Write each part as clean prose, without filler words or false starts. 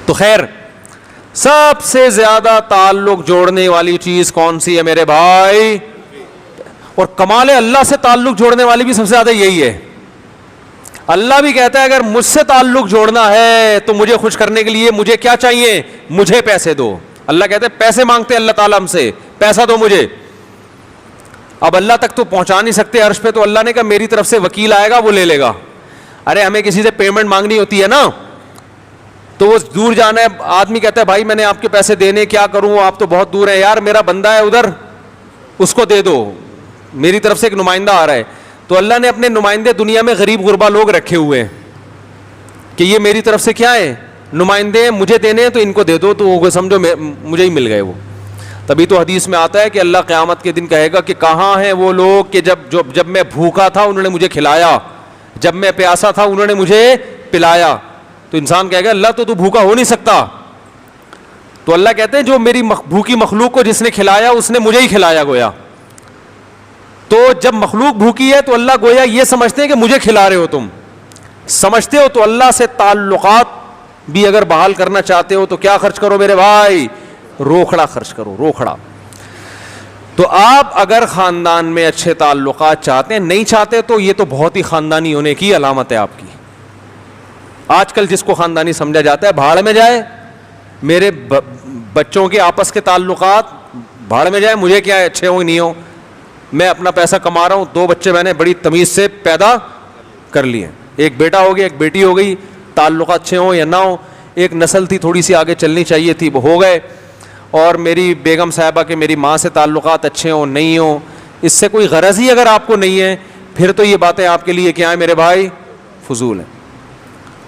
تو خیر سب سے زیادہ تعلق جوڑنے والی چیز کون سی ہے میرے بھائی؟ اور کمال ہے اللہ سے تعلق جوڑنے والی بھی سب سے زیادہ یہی ہے. اللہ بھی کہتا ہے اگر مجھ سے تعلق جوڑنا ہے تو مجھے خوش کرنے کے لیے مجھے کیا چاہیے؟ مجھے پیسے دو. اللہ کہتا ہے پیسے مانگتے اللہ تعالیٰ ہم سے, پیسہ دو مجھے. اب اللہ تک تو پہنچا نہیں سکتے عرش پہ, تو اللہ نے کہا میری طرف سے وکیل آئے گا وہ لے لے گا. ارے ہمیں کسی سے پیمنٹ مانگنی ہوتی ہے نا, تو وہ دور جانا ہے, آدمی کہتا ہے بھائی میں نے آپ کے پیسے دینے, کیا کروں آپ تو بہت دور ہیں. یار میرا بندہ ہے ادھر, اس کو دے دو, میری طرف سے ایک نمائندہ آ رہا ہے. تو اللہ نے اپنے نمائندے دنیا میں غریب غربا لوگ رکھے ہوئے ہیں کہ یہ میری طرف سے کیا ہے, نمائندے, مجھے دینے ہیں تو ان کو دے دو, تو وہ سمجھو مجھے ہی مل گئے وہ. تبھی تو حدیث میں آتا ہے کہ اللہ قیامت کے دن کہے گا کہ کہاں ہیں وہ لوگ کہ جب میں بھوکا تھا انہوں نے مجھے کھلایا, جب میں پیاسا تھا انہوں نے مجھے پلایا. تو انسان کہے گا اللہ تو بھوکا ہو نہیں سکتا. تو اللہ کہتے ہیں جو میری بھوکی مخلوق کو جس نے کھلایا اس نے مجھے ہی کھلایا گویا. تو جب مخلوق بھوکی ہے تو اللہ گویا یہ سمجھتے ہیں کہ مجھے کھلا رہے ہو, تم سمجھتے ہو. تو اللہ سے تعلقات بھی اگر بحال کرنا چاہتے ہو تو کیا خرچ کرو میرے بھائی؟ روکھڑا خرچ کرو, روکھڑا. تو آپ اگر خاندان میں اچھے تعلقات چاہتے ہیں, نہیں چاہتے تو یہ تو بہت ہی خاندانی ہونے کی علامت ہے آپ کی. آج کل جس کو خاندانی سمجھا جاتا ہے بھاڑ میں جائے, میرے بچوں کے آپس کے تعلقات بھاڑ میں جائے, مجھے کیا ہے اچھے ہوں نہیں ہوں, میں اپنا پیسہ کما رہا ہوں. 2 بچے میں نے بڑی تمیز سے پیدا کر لیے, ایک بیٹا ہو گیا ایک بیٹی ہو گئی, تعلقات اچھے ہوں یا نہ ہوں, ایک نسل تھی تھوڑی سی آگے چلنی چاہیے تھی وہ ہو گئے. اور میری بیگم صاحبہ کے میری ماں سے تعلقات اچھے ہوں نہیں ہوں, اس سے کوئی غرض ہی اگر آپ کو نہیں ہے پھر تو یہ باتیں آپ کے لیے کیا ہیں میرے بھائی؟ فضول ہیں.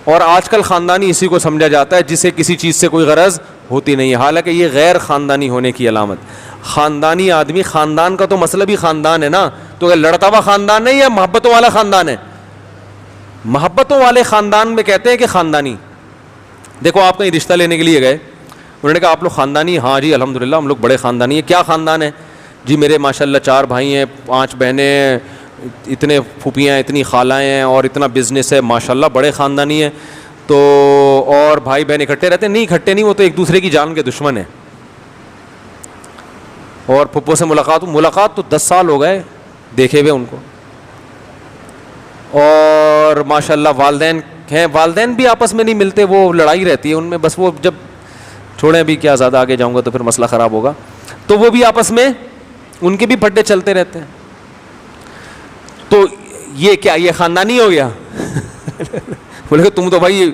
اور آج کل خاندانی اسی کو سمجھا جاتا ہے جسے کسی چیز سے کوئی غرض ہوتی نہیں ہے, حالانکہ یہ غیر خاندانی ہونے کی علامت. خاندانی آدمی, خاندان کا تو مطلب ہی خاندان ہے نا, تو لڑتا ہوا خاندان ہے یا محبتوں والا خاندان ہے؟ محبتوں والے خاندان میں کہتے ہیں کہ خاندانی. دیکھو آپ کہیں رشتہ لینے کے لیے گئے, انہوں نے کہا آپ لوگ خاندانی؟ ہاں جی الحمدللہ ہم لوگ بڑے خاندانی ہیں. کیا خاندان ہے جی؟ میرے ماشاءاللہ 4 بھائی ہیں, 5 بہنیں ہیں, اتنے پھوپھیاں, اتنی خالائیں ہیں, اور اتنا بزنس ہے, ماشاءاللہ بڑے خاندانی ہیں. تو اور بھائی بہن اکٹھے رہتے ہیں؟ نہیں اکٹھے نہیں, وہ تو ایک دوسرے کی جان کے دشمن ہیں. اور پھپھو سے ملاقات تو 10 سال ہو گئے دیکھے ہوئے ان کو. اور ماشاءاللہ والدین ہیں, والدین بھی آپس میں نہیں ملتے, وہ لڑائی رہتی ہے ان میں بس. وہ جب چھوڑیں ابھی کیا زیادہ آگے جاؤں گا تو پھر مسئلہ خراب ہوگا. تو وہ بھی آپس میں ان کے بھی پھڈے چلتے رہتے ہیں. تو یہ کیا, یہ خاندانی ہو گیا؟ بولے کہ تم تو بھائی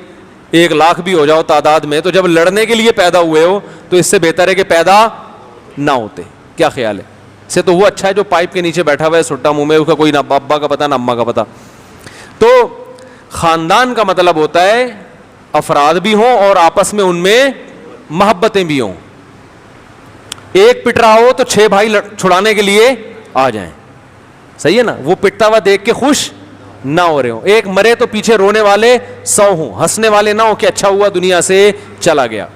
1 لاکھ بھی ہو جاؤ تعداد میں, تو جب لڑنے کے لیے پیدا ہوئے ہو تو اس سے بہتر ہے کہ پیدا نہ ہوتے. کیا خیال ہے؟ سے تو وہ اچھا ہے جو پائپ کے نیچے بیٹھا ہوا ہے سٹا منہ میں, اس کا کوئی نہ ابا کا پتہ نہ اماں کا پتہ. تو خاندان کا مطلب ہوتا ہے افراد بھی ہوں اور آپس میں ان میں محبتیں بھی ہوں. ایک پٹ رہا ہو تو 6 بھائی چھڑانے کے لیے آ جائیں, صحیح ہے نا؟ وہ پٹتا ہوا دیکھ کے خوش نہ ہو رہے ہوں. ایک مرے تو پیچھے رونے والے 100 ہوں, ہنسنے والے نہ ہوں کہ اچھا ہوا دنیا سے چلا گیا.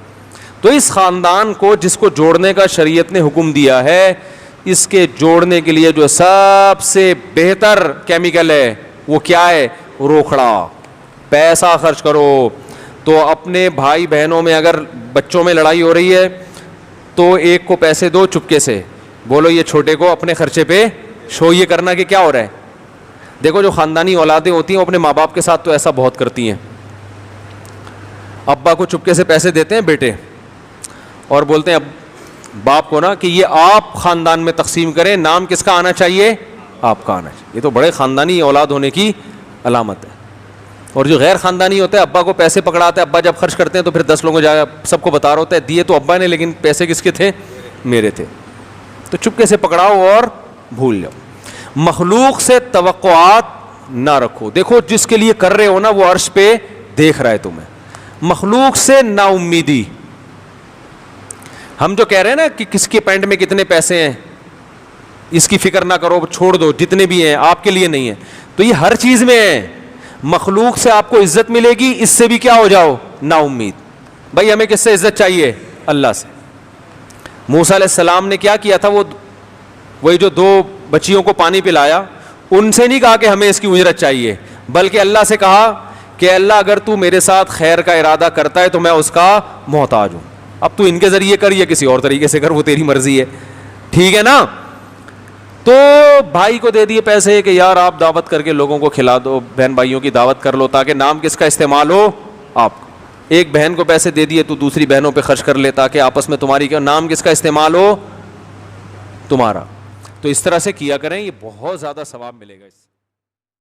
تو اس خاندان کو جس کو جوڑنے کا شریعت نے حکم دیا ہے, اس کے جوڑنے کے لیے جو سب سے بہتر کیمیکل ہے وہ کیا ہے؟ روکھڑا. پیسہ خرچ کرو. تو اپنے بھائی بہنوں میں اگر بچوں میں لڑائی ہو رہی ہے تو ایک کو پیسے دو چپکے سے, بولو یہ چھوٹے کو اپنے خرچے پہ شو یہ کرنا کہ کیا ہو رہا ہے. دیکھو جو خاندانی اولادیں ہوتی ہیں وہ اپنے ماں باپ کے ساتھ تو ایسا بہت کرتی ہیں. ابا کو چپکے سے پیسے دیتے ہیں بیٹے اور بولتے ہیں باپ کو نا کہ یہ آپ خاندان میں تقسیم کریں, نام کس کا آنا چاہیے؟ آپ کا آنا چاہیے. یہ تو بڑے خاندانی اولاد ہونے کی علامت ہے. اور جو غیر خاندانی ہوتا ہے ابا کو پیسے پکڑاتا ہے, ابا جب خرچ کرتے ہیں تو پھر 10 لوگوں جا سب کو بتا رہا ہوتا ہے دیے تو ابا نے لیکن پیسے کس کے تھے؟ میرے تھے. تو چپکے سے پکڑاؤ اور بھول جاؤ. مخلوق سے توقعات نہ رکھو. دیکھو جس کے لیے کر رہے ہو نا وہ عرش پہ دیکھ رہا ہے تمہیں. مخلوق سے نا امیدی. ہم جو کہہ رہے ہیں نا کہ کس کے پینٹ میں کتنے پیسے ہیں اس کی فکر نہ کرو, چھوڑ دو, جتنے بھی ہیں آپ کے لیے نہیں ہیں. تو یہ ہر چیز میں ہے. مخلوق سے آپ کو عزت ملے گی, اس سے بھی کیا ہو جاؤ؟ نا امید. بھائی ہمیں کس سے عزت چاہیے؟ اللہ سے. موسیٰ علیہ السلام نے کیا کیا تھا؟ وہی جو 2 بچیوں کو پانی پلایا, ان سے نہیں کہا کہ ہمیں اس کی اجرت چاہیے, بلکہ اللہ سے کہا کہ اللہ اگر تو میرے ساتھ خیر کا ارادہ کرتا ہے تو میں اس کا محتاج ہوں, اب تو ان کے ذریعے کر یا کسی اور طریقے سے کر, وہ تیری مرضی ہے, ٹھیک ہے نا. تو بھائی کو دے دیے پیسے کہ یار آپ دعوت کر کے لوگوں کو کھلا دو, بہن بھائیوں کی دعوت کر لو تاکہ نام کس کا استعمال ہو, آپ. ایک بہن کو پیسے دے دیے تو دوسری بہنوں پہ خرچ کر لے تاکہ آپس میں تمہاری کیا نام کس کا استعمال ہو, تمہارا. تو اس طرح سے کیا کریں, یہ بہت زیادہ ثواب ملے گا اس سے.